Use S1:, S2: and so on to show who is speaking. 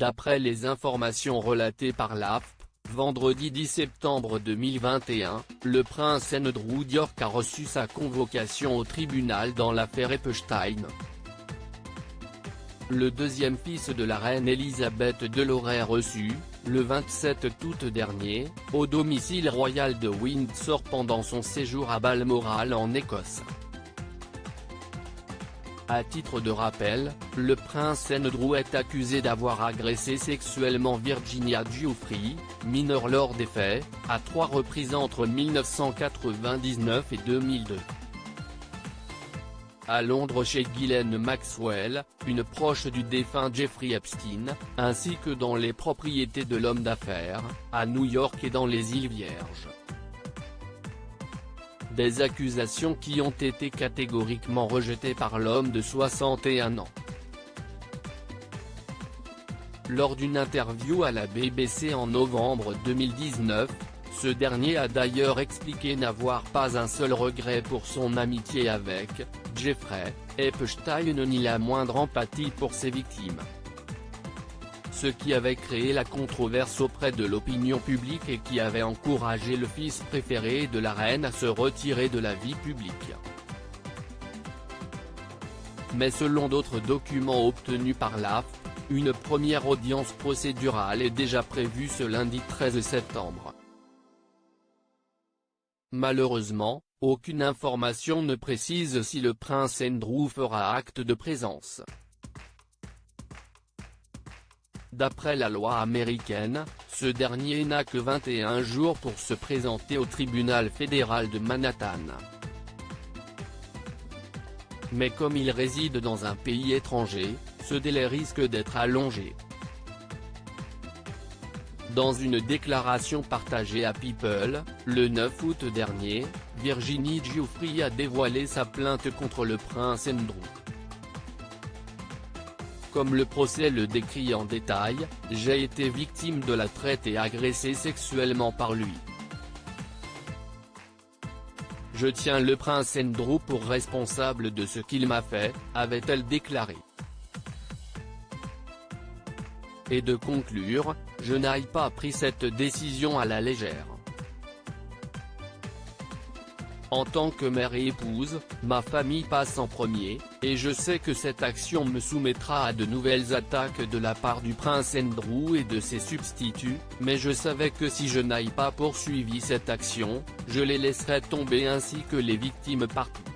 S1: D'après les informations relatées par l'AFP, vendredi 10 septembre 2021, le prince Andrew d'York a reçu sa convocation au tribunal dans l'affaire Epstein. Le deuxième fils de la reine Elisabeth II l'aurait reçu, le 27 août dernier, au domicile royal de Windsor pendant son séjour à Balmoral en Écosse. À titre de rappel, le prince Andrew est accusé d'avoir agressé sexuellement Virginia Giuffre, mineure lors des faits, à 3 reprises entre 1999 et 2002. À Londres chez Ghislaine Maxwell, une proche du défunt Jeffrey Epstein, ainsi que dans les propriétés de l'homme d'affaires, à New York et dans les îles Vierges. Des accusations qui ont été catégoriquement rejetées par l'homme de 61 ans. Lors d'une interview à la BBC en novembre 2019, ce dernier a d'ailleurs expliqué n'avoir pas un seul regret pour son amitié avec Jeffrey Epstein ni la moindre empathie pour ses victimes. Ce qui avait créé la controverse auprès de l'opinion publique et qui avait encouragé le fils préféré de la reine à se retirer de la vie publique. Mais selon d'autres documents obtenus par l'AFP, une première audience procédurale est déjà prévue ce lundi 13 septembre. Malheureusement, aucune information ne précise si le prince Andrew fera acte de présence. D'après la loi américaine, ce dernier n'a que 21 jours pour se présenter au tribunal fédéral de Manhattan. Mais comme il réside dans un pays étranger, ce délai risque d'être allongé. Dans une déclaration partagée à People, le 9 août dernier, Virginie Giuffre a dévoilé sa plainte contre le prince Andrew. Comme le procès le décrit en détail, « J'ai été victime de la traite et agressée sexuellement par lui. Je tiens le prince Andrew pour responsable de ce qu'il m'a fait », avait-elle déclaré. Et de conclure, « Je n'ai pas pris cette décision à la légère. En tant que mère et épouse, ma famille passe en premier, et je sais que cette action me soumettra à de nouvelles attaques de la part du prince Andrew et de ses substituts, mais je savais que si je n'ai pas poursuivi cette action, je les laisserais tomber ainsi que les victimes partout.